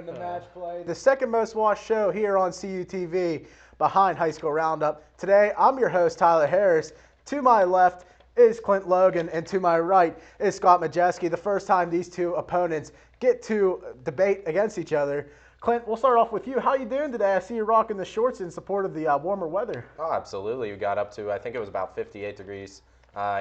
welcome to Match Play, the second most watched show here on CUTV behind High School Roundup. Today, I'm your host, Tyler Harris. To my left is Clinton Logan, and to my right is Scott Majesky. The first time these two opponents get to debate against each other. Clint, we'll start off with you. How you doing today? I see you rocking the shorts in support of the warmer weather. Oh, absolutely. We got up to, I think it was about 58 degrees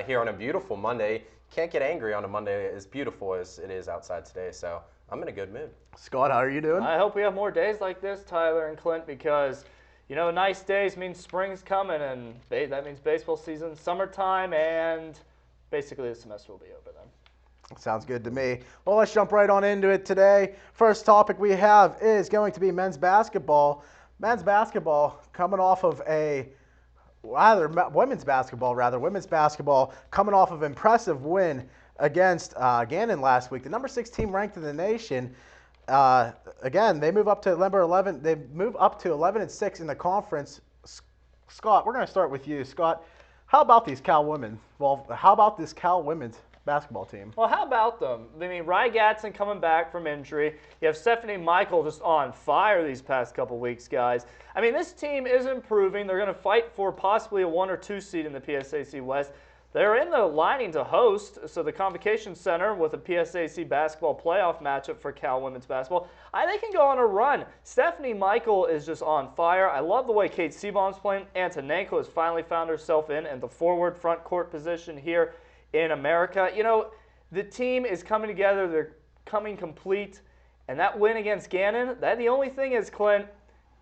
here on a beautiful Monday. Can't get angry on a Monday as beautiful as it is outside today, so I'm in a good mood. Scott, how are you doing? I hope we have more days like this, Tyler and Clint, because, you know, nice days means spring's coming, and that means baseball season, summertime, and basically the semester will be over then. Sounds good to me. Well, let's jump right on into it today. First topic we have is going to be men's basketball. Men's basketball coming off of women's basketball coming off of an impressive win against Gannon last week. The number 6 team ranked in the nation. Again, they move up to number 11. They move up to 11-6 in the conference. Scott, we're going to start with you. Scott, how about these Cal women? Well, how about this Cal women's basketball team? Well, how about them? I mean, Rye Gatson coming back from injury. You have Stephanie Michael just on fire these past couple weeks, guys. I mean, this team is improving. They're going to fight for possibly a 1 or 2 seed in the PSAC West. They're in the lining to host, so the Convocation Center with a PSAC basketball playoff matchup for Cal women's basketball. They can go on a run. Stephanie Michael is just on fire. I love the way Kate Seabaum's playing. Antonenko has finally found herself in the forward front court position here in America. You know, the team is coming together. They're coming complete. And that win against Gannon, the only thing is, Clint,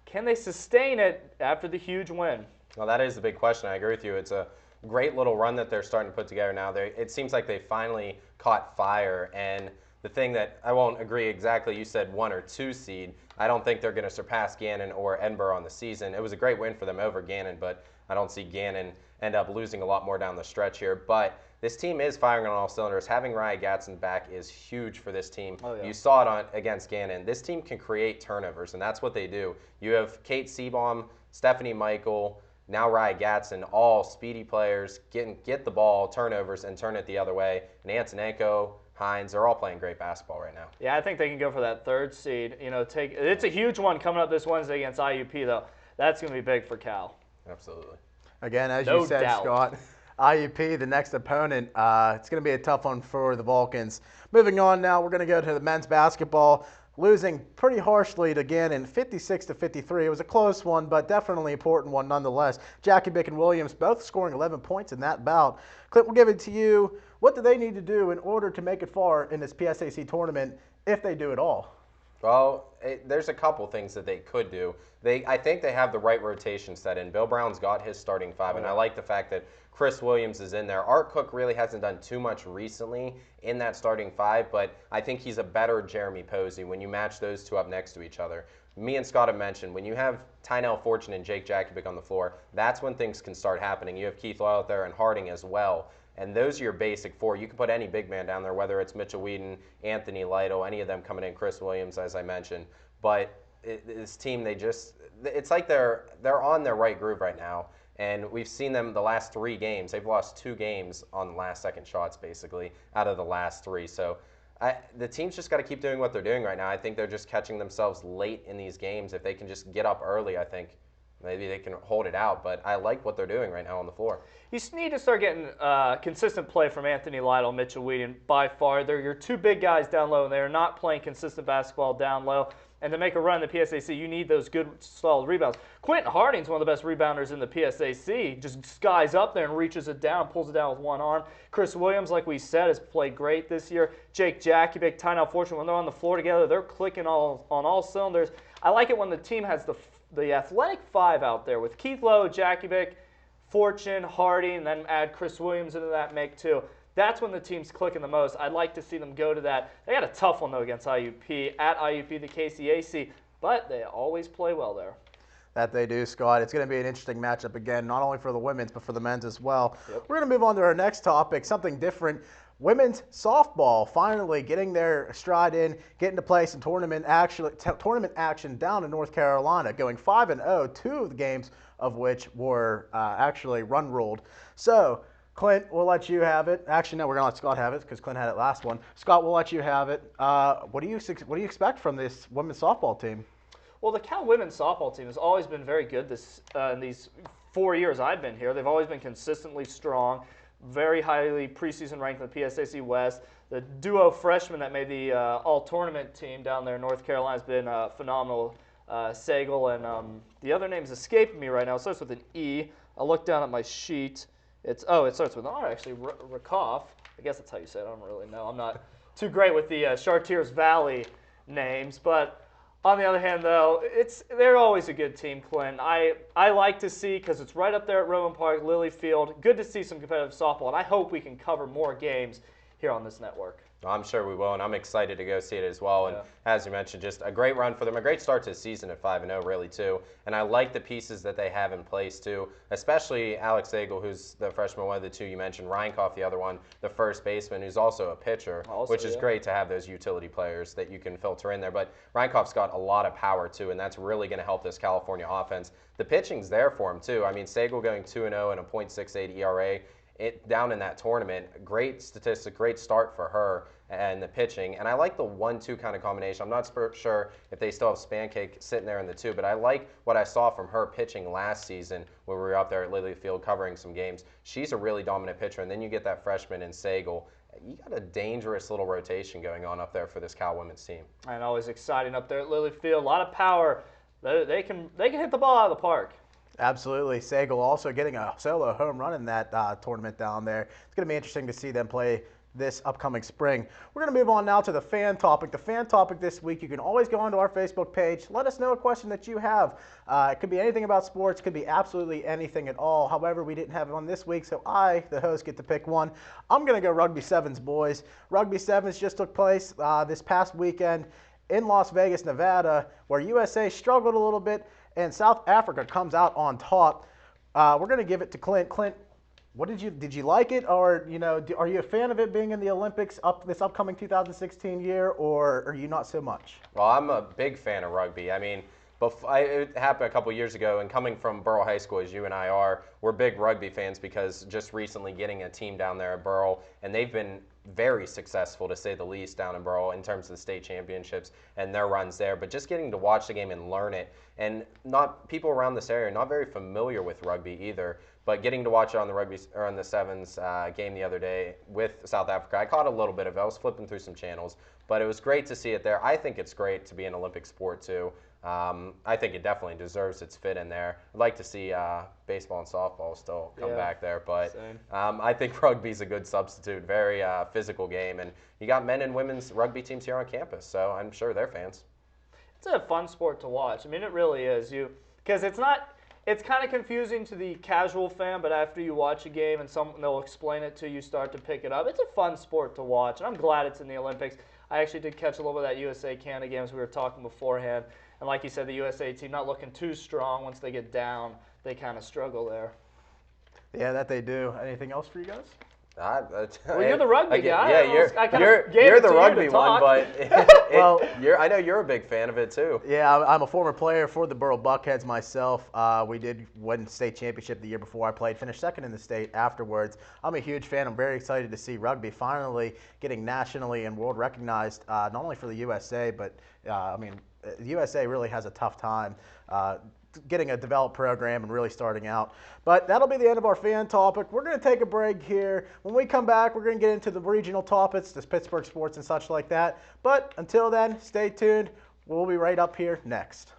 can they sustain it after the huge win? Well, that is the big question. I agree with you. It's a great little run that they're starting to put together now. It seems like they finally caught fire. And the thing that I won't agree exactly, you said 1 or 2 seed. I don't think they're going to surpass Gannon or Edinburgh on the season. It was a great win for them over Gannon, but I don't see Gannon end up losing a lot more down the stretch here. But this team is firing on all cylinders. Having Rye Gatson back is huge for this team. Oh, yeah. You saw it against Gannon. This team can create turnovers, and that's what they do. You have Kate Seabaum, Stephanie Michael, now Rye Gatson, all speedy players, get the ball, turnovers, and turn it the other way. And Antonenko, Hines, they're all playing great basketball right now. Yeah, I think they can go for that 3rd seed. You know, it's a huge one coming up this Wednesday against IUP, though. That's going to be big for Cal. Absolutely. Again, as you said, Scott, IUP, the next opponent, it's going to be a tough one for the Vulcans. Moving on now, we're going to go to the men's basketball, losing pretty harshly to Gannon, 56-53. It was a close one, but definitely an important one nonetheless. Jackie Bick and Williams both scoring 11 points in that bout. Clint, we'll give it to you. What do they need to do in order to make it far in this PSAC tournament, if they do it all? Well, there's a couple things that they could do. I think they have the right rotation set in. Bill Brown's got his starting 5, and I like the fact that Chris Williams is in there. Art Cook really hasn't done too much recently in that starting 5, but I think he's a better Jeremy Posey when you match those two up next to each other. Me and Scott have mentioned, when you have Tynell Fortune and Jake Jakubic on the floor, that's when things can start happening. You have Keith Lowe out there and Harding as well. And those are your basic 4. You can put any big man down there, whether it's Mitchell Whedon, Anthony Lytle, any of them coming in, Chris Williams, as I mentioned. But this team, it's like they're on their right groove right now. And we've seen them the last 3 games. They've lost 2 games on last second shots, basically, out of the last 3. So the team's just got to keep doing what they're doing right now. I think they're just catching themselves late in these games. If they can just get up early, I think maybe they can hold it out, but I like what they're doing right now on the floor. You need to start getting consistent play from Anthony Lytle, Mitchell Whedon. By far, they're your 2 big guys down low, and they are not playing consistent basketball down low. And to make a run in the PSAC, you need those good, solid rebounds. Quentin Harding's one of the best rebounders in the PSAC. Just skies up there and reaches it down, pulls it down with one arm. Chris Williams, like we said, has played great this year. Jake Jakubic, Tynell Fortune, when they're on the floor together, they're clicking on all cylinders. I like it when the team has the athletic 5 out there with Keith Lowe, Jakubic, Fortune, Harding, and then add Chris Williams into that mix too. That's when the team's clicking the most. I'd like to see them go to that. They got a tough one, though, against IUP, at IUP, the KCAC, but they always play well there. That they do, Scott. It's going to be an interesting matchup again, not only for the women's, but for the men's as well. Yep. We're going to move on to our next topic, something different. Women's softball finally getting their stride in, getting to play some tournament action down in North Carolina, going 5-0, 2 of the games of which were actually run-ruled. So, Clint, we'll let you have it. Actually, no, we're going to let Scott have it because Clint had it last one. Scott, we'll let you have it. What do you expect from this women's softball team? Well, the Cal women's softball team has always been very good in these 4 years I've been here. They've always been consistently strong, very highly preseason ranked in the PSAC West. The duo freshman that made the all-tournament team down there in North Carolina has been phenomenal. Sagal, and the other name's escaping me right now. It starts with an E. I'll look down at my sheet. It starts with an R, actually, Rakoff. I guess that's how you say it. I don't really know. I'm not too great with the Chartiers Valley names, but on the other hand, though, they're always a good team, Clint. I like to see, because it's right up there at Roman Park, Lily Field, good to see some competitive softball, and I hope we can cover more games here on this network. I'm sure we will, and I'm excited to go see it as well. And as you mentioned, just a great run for them, a great start to the season at 5-0, really, too. And I like the pieces that they have in place, too, especially Alex Sagal, who's the freshman, one of the two you mentioned, Reinkoff, the other one, the first baseman, who's also a pitcher, which is great to have those utility players that you can filter in there. But Reinkoff's got a lot of power, too, and that's really going to help this California offense. The pitching's there for him, too. I mean, Sagal going 2-0 and a .68 ERA. Down in that tournament, great statistic, great start for her and the pitching. And I like the 1-2 kind of combination. I'm not sure if they still have Spancake sitting there in the 2, but I like what I saw from her pitching last season when we were out there at Lily Field covering some games. She's a really dominant pitcher, and then you get that freshman in Sagal. You got a dangerous little rotation going on up there for this Cal women's team. And always exciting up there at Lily Field. A lot of power. They can hit the ball out of the park. Absolutely. Sagal also getting a solo home run in that tournament down there. It's going to be interesting to see them play this upcoming spring. We're going to move on now to the fan topic. The fan topic this week, you can always go onto our Facebook page. Let us know a question that you have. It could be anything about sports. It could be absolutely anything at all. However, we didn't have one this week, so I, the host, get to pick one. I'm going to go Rugby Sevens, boys. Rugby Sevens just took place this past weekend in Las Vegas, Nevada, where USA struggled a little bit, and South Africa comes out on top. We're going to give it to Clint. Clint, what did you like it, or are you a fan of it being in the Olympics this upcoming 2016 year, or are you not so much? Well, I'm a big fan of rugby. I mean, it happened a couple years ago, and coming from Burrell High School, as you and I are, we're big rugby fans because just recently getting a team down there at Burrell, and they've been very successful, to say the least, down in Burrell in terms of the state championships and their runs there. But just getting to watch the game and learn it, and not people around this area are not very familiar with rugby either. But getting to watch it on the Sevens game the other day with South Africa, I caught a little bit of it. I was flipping through some channels, but it was great to see it there. I think it's great to be an Olympic sport too. I think it definitely deserves its fit in there. I'd like to see baseball and softball still come back there, but I think rugby's a good substitute. Very physical game, and you got men and women's rugby teams here on campus, so I'm sure they're fans. It's a fun sport to watch. I mean, it really is. Because it's kind of confusing to the casual fan, but after you watch a game and they'll explain it to you, start to pick it up. It's a fun sport to watch, and I'm glad it's in the Olympics. I actually did catch a little bit of that USA-Canada game as we were talking beforehand. And like you said, the USA team not looking too strong. Once they get down, they kind of struggle there. Yeah, that they do. Anything else for you guys? Well, you're the rugby guy. Yeah, you're the rugby one, but I know you're a big fan of it too. Yeah, I'm a former player for the Burrell Buckheads myself. We did win state championship the year before I played, finished second in the state afterwards. I'm a huge fan. I'm very excited to see rugby finally getting nationally and world recognized, not only for the USA, but the USA really has a tough time getting a developed program and really starting out. But that'll be the end of our fan topic. We're going to take a break here. When we come back, we're going to get into the regional topics, the Pittsburgh sports and such like that. But until then, stay tuned. We'll be right up here next.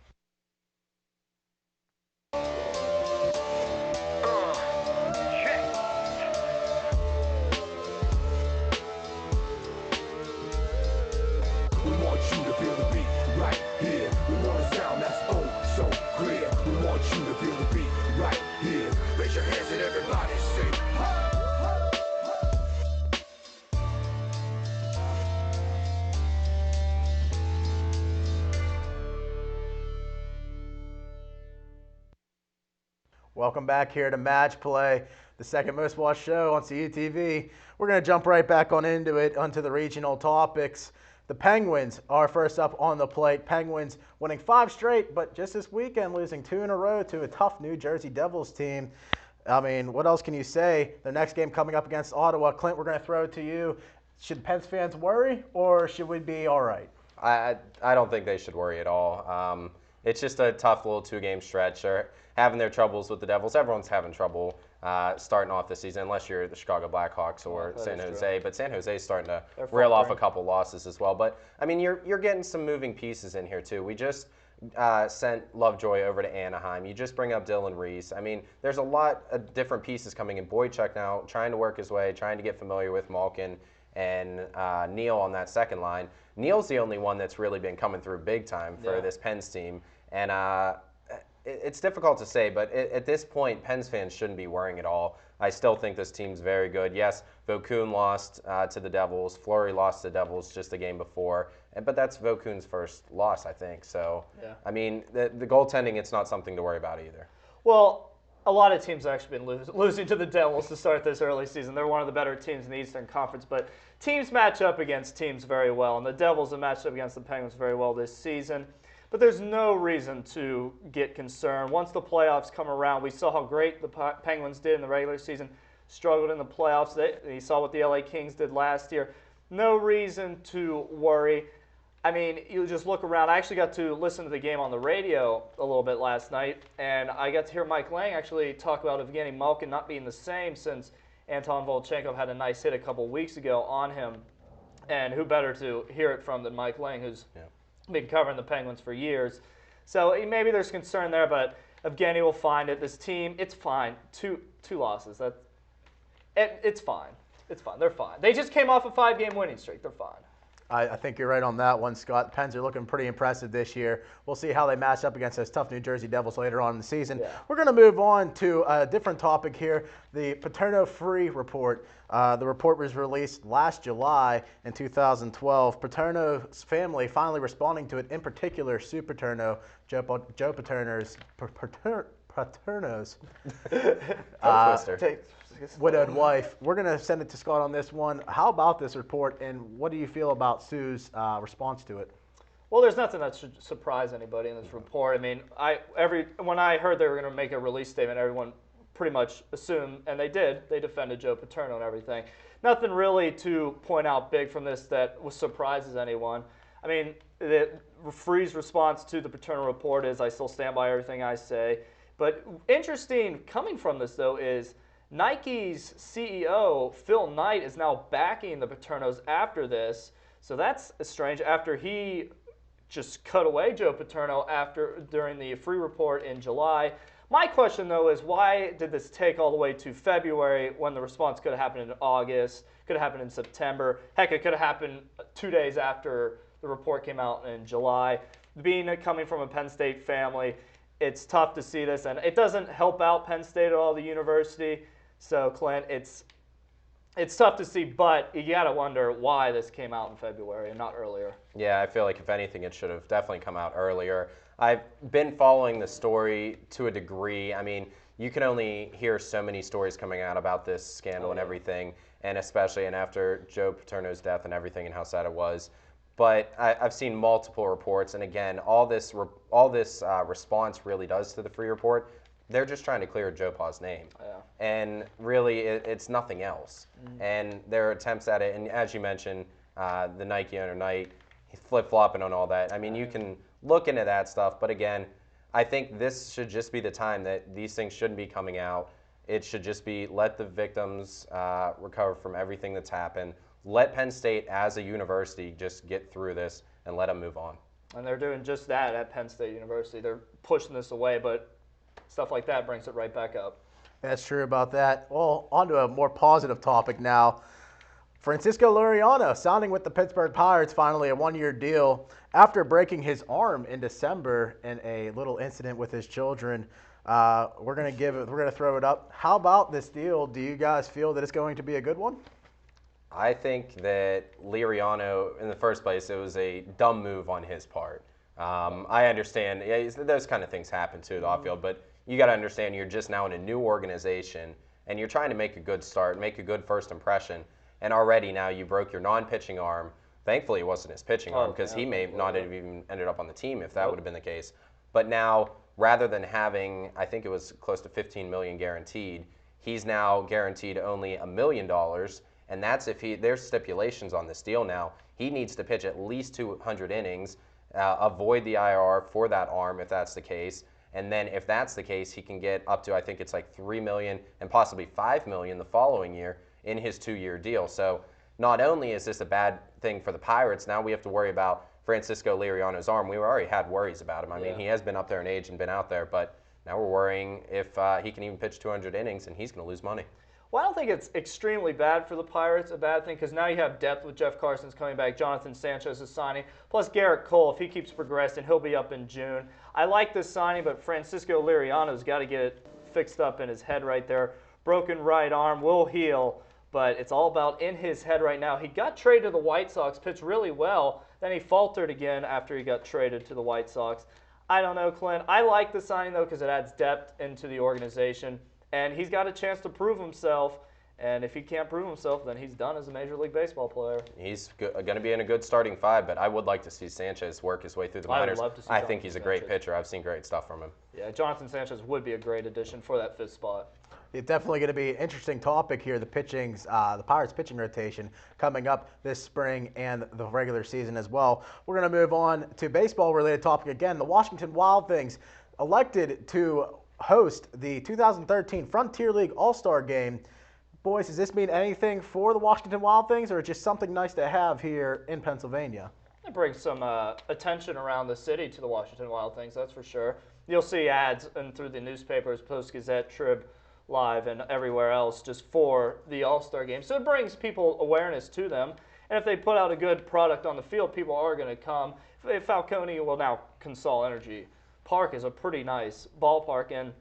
Welcome back here to Match Play, the second most watched show on CUTV. We're going to jump right back onto the regional topics. The Penguins are first up on the plate. Penguins winning 5 straight, but just this weekend losing 2 in a row to a tough New Jersey Devils team. I mean, what else can you say? The next game coming up against Ottawa. Clint, we're going to throw it to you. Should Pens fans worry, or should we be all right? I don't think they should worry at all. It's just a tough little 2-game stretch. They're having their troubles with the Devils. Everyone's having trouble starting off the season, unless you're the Chicago Blackhawks or San Jose. But San Jose is starting to reel off a couple losses as well. But, I mean, you're getting some moving pieces in here, too. We just sent Lovejoy over to Anaheim. You just bring up Dylan Reese. I mean, there's a lot of different pieces coming in. Boychuk now trying to work his way, trying to get familiar with Malkin and Neal on that second line. Neal's the only one that's really been coming through big time for this Pens team. And it's difficult to say, but at this point, Pens fans shouldn't be worrying at all. I still think this team's very good. Yes, Vokoun lost to the Devils. Fleury lost to the Devils just the game before. But that's Vokoun's first loss, I think. So, I mean, the goaltending, it's not something to worry about either. Well, a lot of teams have actually been losing to the Devils to start this early season. They're one of the better teams in the Eastern Conference, but teams match up against teams very well, and the Devils have matched up against the Penguins very well this season. But there's no reason to get concerned. Once the playoffs come around, we saw how great the Penguins did in the regular season, struggled in the playoffs. You saw what the LA Kings did last year. No reason to worry. I mean, you just look around. I actually got to listen to the game on the radio a little bit last night, and I got to hear Mike Lang actually talk about Evgeny Malkin not being the same since Anton Volchenkov had a nice hit a couple weeks ago on him. And who better to hear it from than Mike Lang, who's been covering the Penguins for years. So maybe there's concern there, but Evgeny will find it. This team, it's fine. Two losses. It's fine. It's fine. They're fine. They just came off a 5-game winning streak. They're fine. I think you're right on that one, Scott. Pens are looking pretty impressive this year. We'll see how they match up against those tough New Jersey Devils later on in the season. Yeah. We're going to move on to a different topic here, the Paterno Free Report. The report was released last July in 2012. Paterno's family finally responding to it, in particular Sue Paterno, Joe Paterno's widowed wife. We're going to send it to Scott on this one. How about this report, and what do you feel about Sue's response to it? Well, there's nothing that should surprise anybody in this report. I mean, when I heard they were going to make a release statement, everyone pretty much assumed, and they did. They defended Joe Paterno and everything. Nothing really to point out big from this that surprises anyone. I mean, the Free's response to the Paterno report is, I still stand by everything I say. But interesting coming from this, though, is Nike's CEO, Phil Knight, is now backing the Paternos after this. So that's strange. After he just cut away Joe Paterno during the Free report in July. My question, though, is why did this take all the way to February when the response could have happened in August, could have happened in September? Heck, it could have happened 2 days after the report came out in July. Coming from a Penn State family, it's tough to see this, and it doesn't help out Penn State at all, the university. So, Clint, it's tough to see, but you got to wonder why this came out in February and not earlier. Yeah, I feel like if anything, it should have definitely come out earlier. I've been following the story to a degree. I mean, you can only hear so many stories coming out about this scandal and everything, and especially after Joe Paterno's death and everything and how sad it was. But I've seen multiple reports, and again, all this response really does to the Free report. They're just trying to clear Joe Pa's name. Yeah. And really, it's nothing else. Mm-hmm. And there are attempts at it. And as you mentioned, the Nike owner, Knight, he's flip-flopping on all that. I mean, you can look into that stuff. But again, I think this should just be the time that these things shouldn't be coming out. It should just be let the victims recover from everything that's happened. Let Penn State as a university just get through this and let them move on. And they're doing just that at Penn State University. They're pushing this away, but stuff like that brings it right back up. That's true about that. Well, on to a more positive topic now. Francisco Liriano signing with the Pittsburgh Pirates, finally a one-year deal after breaking his arm in December in a little incident with his children. We're going to throw it up. How about this deal? Do you guys feel that it's going to be a good one? I think that Liriano, in the first place, it was a dumb move on his part. I understand those kind of things happen too, the off-field, but you got to understand you're just now in a new organization and you're trying to make a good start, make a good first impression, and already now you broke your non-pitching arm. Thankfully, it wasn't his pitching arm because he may not have even ended up on the team if that would have been the case. But now rather than having, I think it was close to $15 million guaranteed, he's now guaranteed only $1 million, and that's if there's stipulations on this deal now. He needs to pitch at least 200 innings, avoid the IR for that arm if that's the case, and then if that's the case, he can get up to, I think it's like $3 million and possibly $5 million the following year in his 2-year deal. So not only is this a bad thing for the Pirates, now we have to worry about Francisco Liriano's arm. We already had worries about him. I mean, he has been up there in age and been out there, but now we're worrying if he can even pitch 200 innings and he's going to lose money. Well, I don't think it's extremely bad for the Pirates, a bad thing, because now you have depth with Jeff Carson's coming back, Jonathan Sanchez is signing, plus Garrett Cole, if he keeps progressing, he'll be up in June. I like this signing, but Francisco Liriano's got to get it fixed up in his head right there. Broken right arm will heal, but it's all about in his head right now. He got traded to the White Sox, pitched really well, then he faltered again after he got traded to the White Sox. I don't know, Clint. I like the signing, though, because it adds depth into the organization. And he's got a chance to prove himself. And if he can't prove himself, then he's done as a Major League Baseball player. He's going to be in a good starting 5, but I would like to see Sanchez work his way through the minors. I think he's a great pitcher. I've seen great stuff from him. Yeah, Jonathan Sanchez would be a great addition for that 5th spot. It's definitely going to be an interesting topic here, the Pirates pitching rotation coming up this spring and the regular season as well. We're going to move on to baseball-related topic again. The Washington Wild Things elected to host the 2013 Frontier League All-Star Game. Boys, does this mean anything for the Washington Wild Things, or just something nice to have here in Pennsylvania? It brings some attention around the city to the Washington Wild Things, that's for sure. You'll see ads and through the newspapers, Post-Gazette, Trib, Live, and everywhere else just for the All-Star Game. So it brings people awareness to them. And if they put out a good product on the field, people are going to come. Falcone, well, now Consol Energy Park is a pretty nice ballpark, and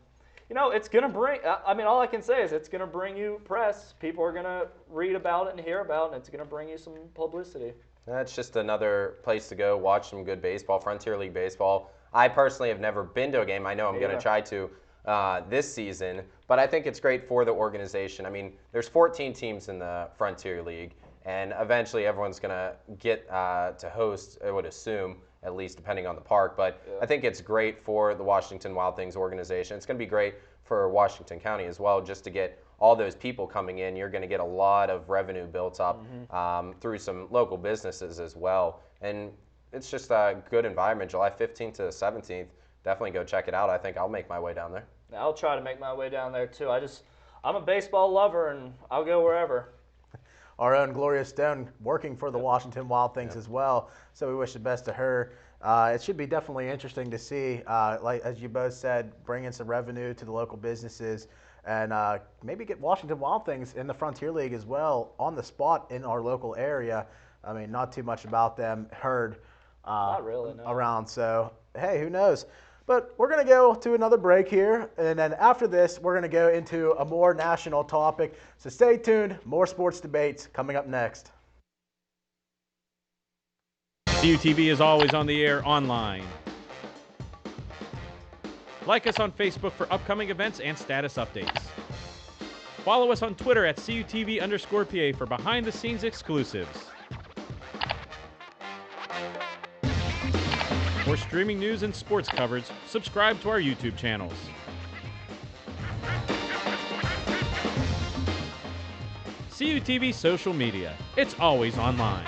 it's going to bring, all I can say is it's going to bring you press. People are going to read about it and hear about it, and it's going to bring you some publicity. That's just another place to go watch some good baseball, Frontier League baseball. I personally have never been to a game. I know I'm going to try to this season, but I think it's great for the organization. I mean, there's 14 teams in the Frontier League, and eventually everyone's going to get to host, I would assume, at least depending on the park. But I think it's great for the Washington Wild Things organization. It's going to be great for Washington County as well, just to get all those people coming in. You're going to get a lot of revenue built up through some local businesses as well. And it's just a good environment. July 15th to 17th, definitely go check it out. I think I'll make my way down there. I'll try to make my way down there too. I'm a baseball lover, and I'll go wherever. Our own Gloria Stone working for the Washington Wild Things as well, so we wish the best to her. It should be definitely interesting to see, like as you both said, bring in some revenue to the local businesses, and maybe get Washington Wild Things in the Frontier League as well on the spot in our local area. I mean, not too much about them heard not really, no. around, so hey, who knows? But we're going to go to another break here, and then after this, we're going to go into a more national topic. So stay tuned. More sports debates coming up next. CUTV is always on the air online. Like us on Facebook for upcoming events and status updates. Follow us on Twitter at CUTV_PA for behind-the-scenes exclusives. For streaming news and sports coverage, subscribe to our YouTube channels. CUTV social media. It's always online.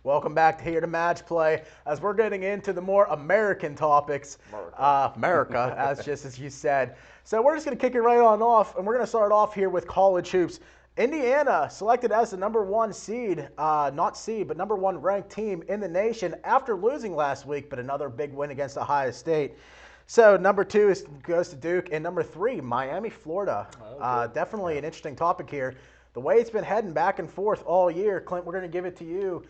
Welcome back here to Match Play, as we're getting into the more American topics. America, as you said. So we're just going to kick it right on off, and we're going to start off here with college hoops. Indiana selected as the number 1 seed, not seed, but number 1 ranked team in the nation after losing last week, but another big win against Ohio State. So number 2 goes to Duke, and number 3, Miami, Florida. Definitely an interesting topic here. The way it's been heading back and forth all year, Clint, we're going to give it to you.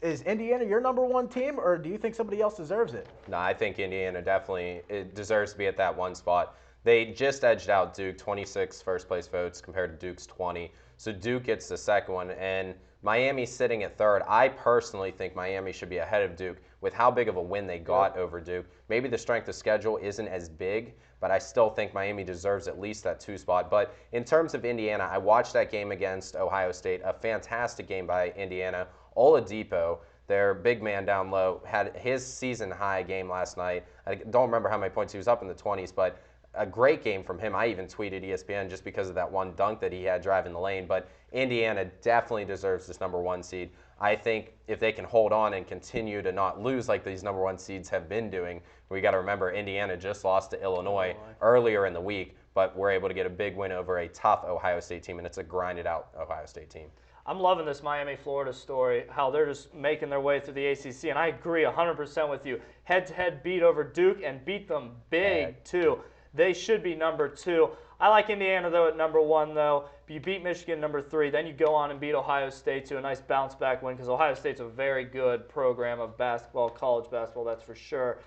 Is Indiana your number 1 team, or do you think somebody else deserves it? No, I think Indiana definitely deserves to be at that 1 spot. They just edged out Duke, 26 first-place votes compared to Duke's 20. So Duke gets the second one, and Miami's sitting at 3rd. I personally think Miami should be ahead of Duke with how big of a win they got over Duke. Maybe the strength of schedule isn't as big, but I still think Miami deserves at least that 2 spot. But in terms of Indiana, I watched that game against Ohio State, a fantastic game by Indiana. Oladipo, their big man down low, had his season high game last night. I don't remember how many points he was up in the 20s, but a great game from him. I even tweeted ESPN just because of that one dunk that he had driving the lane. But Indiana definitely deserves this #1 seed. I think if they can hold on and continue to not lose like these #1 seeds have been doing, we got to remember Indiana just lost to Illinois earlier in the week, but we're able to get a big win over a tough Ohio State team, and it's a grinded out Ohio State team. I'm loving this Miami-Florida story, how they're just making their way through the ACC, and I agree 100% with you. Head-to-head beat over Duke and beat them big, too. They should be #2. I like Indiana, though, at #1, though. You beat Michigan #3, then you go on and beat Ohio State to a nice bounce-back win, because Ohio State's a very good program of basketball, college basketball, that's for sure.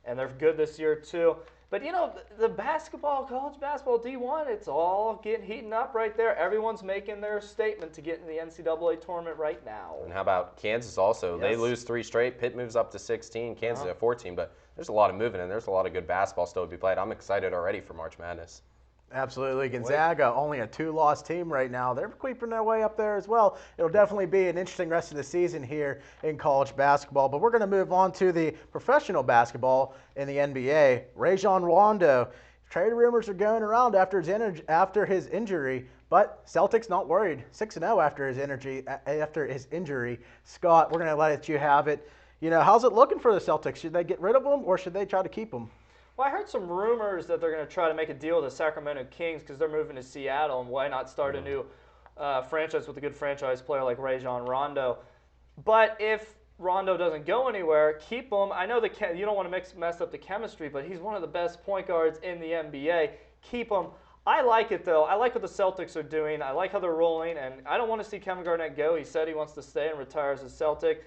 And they're good this year, too. But, you know, the basketball, college basketball, D1, it's all heating up right there. Everyone's making their statement to get in the NCAA tournament right now. And how about Kansas also? Yes. They lose 3 straight. Pitt moves up to 16. Kansas at 14. But there's a lot of movement, and there's a lot of good basketball still to be played. I'm excited already for March Madness. Absolutely. Gonzaga, only a 2-loss team right now. They're creeping their way up there as well. It'll definitely be an interesting rest of the season here in college basketball. But we're going to move on to the professional basketball in the NBA. Rajon Rondo. Trade rumors are going around after his injury, but Celtics not worried. 6-0 after his injury. Scott, we're going to let you have it. You know, how's it looking for the Celtics? Should they get rid of him or should they try to keep him? Well, I heard some rumors that they're going to try to make a deal with the Sacramento Kings because they're moving to Seattle, and why not start a new franchise with a good franchise player like Rajon Rondo? But if Rondo doesn't go anywhere, keep him. I know you don't want to mess up the chemistry, but he's one of the best point guards in the NBA. Keep him. I like it, though. I like what the Celtics are doing. I like how they're rolling, and I don't want to see Kevin Garnett go. He said he wants to stay and retire as a Celtic.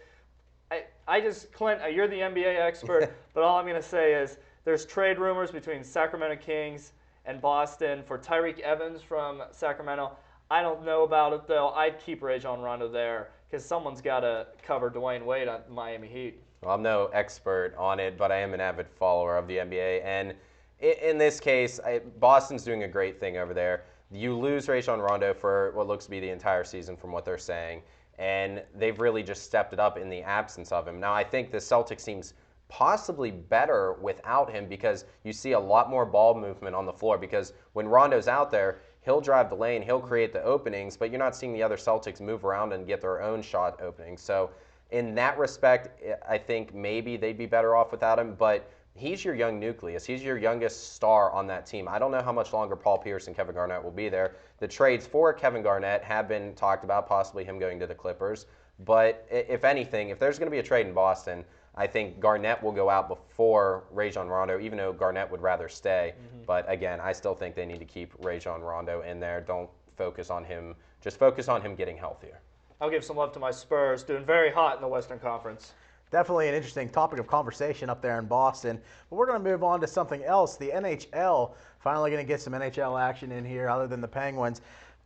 Clint, you're the NBA expert, but all I'm going to say is there's trade rumors between Sacramento Kings and Boston for Tyreke Evans from Sacramento. I don't know about it, though. I'd keep Rajon Rondo there because someone's got to cover Dwayne Wade on Miami Heat. Well, I'm no expert on it, but I am an avid follower of the NBA. And in this case, Boston's doing a great thing over there. You lose Rajon Rondo for what looks to be the entire season from what they're saying, and they've really just stepped it up in the absence of him. Now, I think the Celtics seems possibly better without him because you see a lot more ball movement on the floor because when Rondo's out there, he'll drive the lane, he'll create the openings, but you're not seeing the other Celtics move around and get their own shot openings. So in that respect, I think maybe they'd be better off without him, but he's your young nucleus. He's your youngest star on that team. I don't know how much longer Paul Pierce and Kevin Garnett will be there. The trades for Kevin Garnett have been talked about, possibly him going to the Clippers. But if anything, if there's going to be a trade in Boston, I think Garnett will go out before Rajon Rondo, even though Garnett would rather stay. Mm-hmm. But again, I still think they need to keep Rajon Rondo in there. Don't focus on him. Just focus on him getting healthier. I'll give some love to my Spurs, doing very hot in the Western Conference. Definitely an interesting topic of conversation up there in Boston. But we're going to move on to something else. The NHL, finally going to get some NHL action in here other than the Penguins.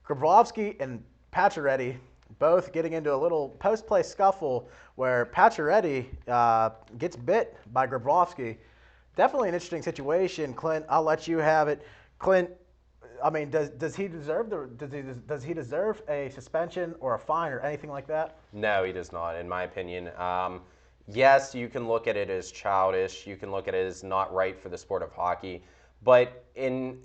Grabowski and Pacioretty both getting into a little post-play scuffle where Pacioretty gets bit by Grabowski. Definitely an interesting situation. Clint, I'll let you have it. Clint, I mean, does he deserve a suspension or a fine or anything like that? No, he does not, in my opinion. Yes, you can look at it as childish. You can look at it as not right for the sport of hockey. But in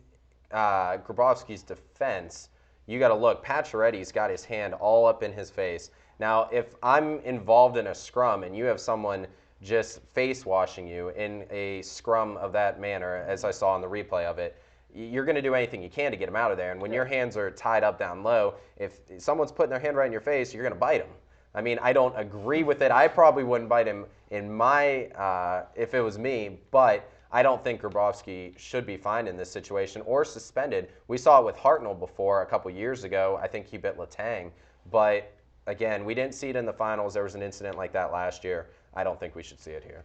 Grabowski's defense, you got to look. Pacioretty's got his hand all up in his face. Now, if I'm involved in a scrum and you have someone just face washing you in a scrum of that manner, as I saw in the replay of it, you're going to do anything you can to get him out of there. And when your hands are tied up down low, if someone's putting their hand right in your face, you're going to bite them. I mean, I don't agree with it. I probably wouldn't bite him if it was me, but I don't think Grabowski should be fined in this situation or suspended. We saw it with Hartnell before a couple years ago. I think he bit Letang. But, again, we didn't see it in the finals. There was an incident like that last year. I don't think we should see it here.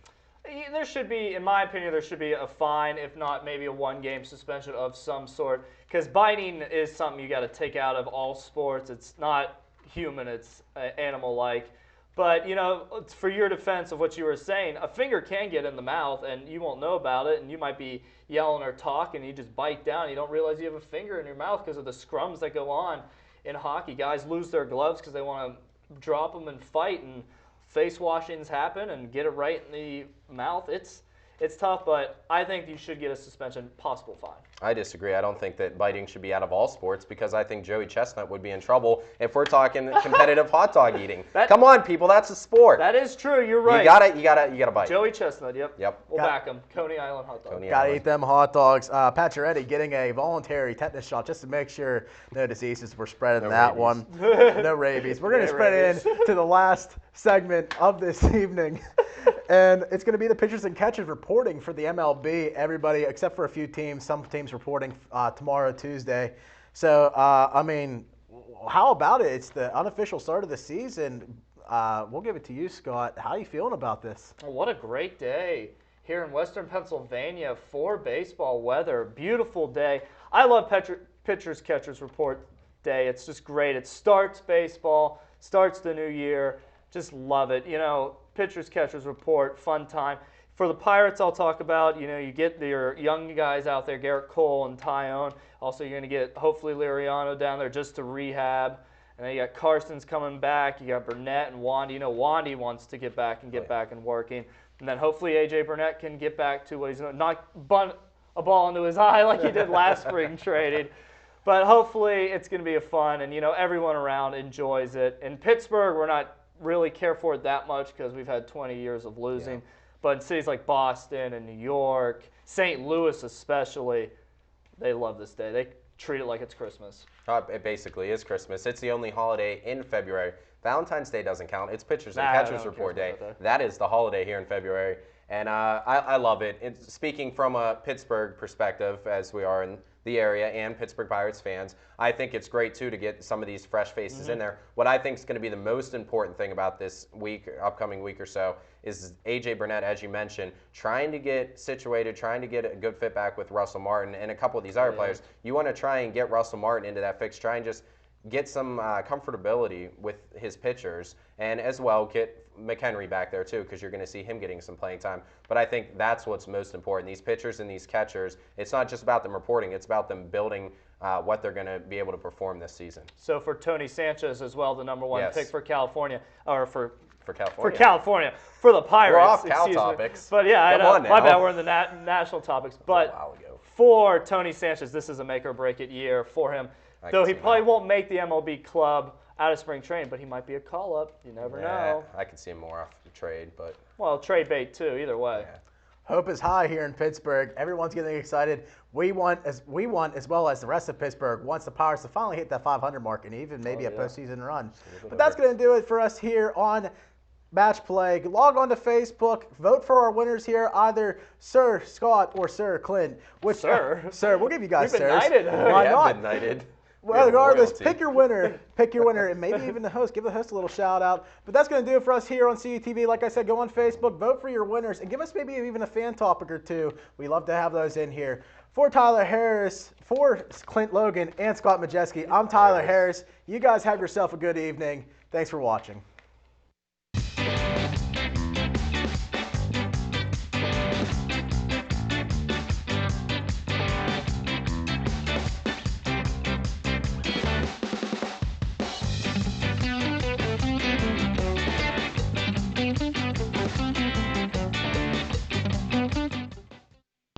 There should be, in my opinion, there should be a fine, if not maybe a one-game suspension of some sort. Because biting is something you got to take out of all sports. It's not human. It's animal-like. But, you know, for your defense of what you were saying, a finger can get in the mouth and you won't know about it, and you might be yelling or talking and you just bite down. You don't realize you have a finger in your mouth because of the scrums that go on in hockey. Guys lose their gloves because they want to drop them and fight and face washings happen and get it right in the mouth, it's tough, but I think you should get a suspension, possible fine. I disagree. I don't think that biting should be out of all sports because I think Joey Chestnut would be in trouble if we're talking competitive hot dog eating. Come on, people, that's a sport. That is true. You're right. You gotta bite. Joey Chestnut. Yep. We'll back him. Coney Island hot dog. Gotta eat them hot dogs. Pacioretty getting a voluntary tetanus shot just to make sure no diseases were spread in that one. No rabies. We're gonna spread in to the last segment of this evening. And it's going to be the pitchers and catchers reporting for the MLB. Everybody, except for a few teams, some teams reporting tomorrow, Tuesday. So, I mean, how about it? It's the unofficial start of the season. We'll give it to you, Scott. How are you feeling about this? What a great day here in Western Pennsylvania for baseball weather. Beautiful day. I love pitchers catchers report day. It's just great. It starts baseball, starts the new year. Just love it. You know, pitchers catchers report, fun time. For the Pirates, I'll talk about, you know, you get your young guys out there, Garrett Cole and Tyone. Also, you're going to get, hopefully, Liriano down there just to rehab. And then you got Carson's coming back. You got Burnett and Wandy. You know, Wandy wants to get back and working. And then hopefully A.J. Burnett can get back to what he's doing, not bunt a ball into his eye like he did last spring trading. But hopefully it's going to be a fun, and, you know, everyone around enjoys it. In Pittsburgh, we're not really care for it that much because we've had 20 years of losing. Yeah. But in cities like Boston and New York, St. Louis especially, they love this day. They treat it like it's Christmas. It basically is Christmas. It's the only holiday in February. Valentine's Day doesn't count. It's Pitchers and Catchers Report Day. That is the holiday here in February. And I love it. Speaking from a Pittsburgh perspective, as we are in the area and Pittsburgh Pirates fans, I think it's great, too, to get some of these fresh faces in there. What I think is going to be the most important thing about this upcoming week or so, is A.J. Burnett, as you mentioned, trying to get situated, trying to get a good fit back with Russell Martin and a couple of these other players. You want to try and get Russell Martin into that fix, try and just get some comfortability with his pitchers, and as well get McHenry back there too, because you're going to see him getting some playing time. But I think that's what's most important. These pitchers and these catchers, it's not just about them reporting, it's about them building what they're going to be able to perform this season. So for Tony Sanchez as well, the #1 pick for California, or for California. For the Pirates. We're off Cal topics. But yeah, I know. My bad, we're in the national topics. But a while ago. For Tony Sanchez, this is a make or break it year for him. Though he probably won't make the MLB club out of spring training, but he might be a call-up. You never know. I could see him more off the trade, but... Well, trade bait, too, either way. Yeah. Hope is high here in Pittsburgh. Everyone's getting excited. We want, as well as the rest of Pittsburgh, wants the Pirates to finally hit that 500 mark and even maybe a postseason run. But that's going to do it for us here on Match Play. Log on to Facebook. Vote for our winners here, either Sir Scott or Sir Clint. Sir? Sir, we'll give you guys sirs. We've been knighted. Why not? Been knighted. Well, regardless, pick your winner, and maybe even the host. Give the host a little shout out. But that's going to do it for us here on CUTV. Like I said, go on Facebook, vote for your winners, and give us maybe even a fan topic or two. We love to have those in here. For Tyler Harris, for Clint Logan, and Scott Majesky, I'm Tyler Harris. You guys have yourself a good evening. Thanks for watching.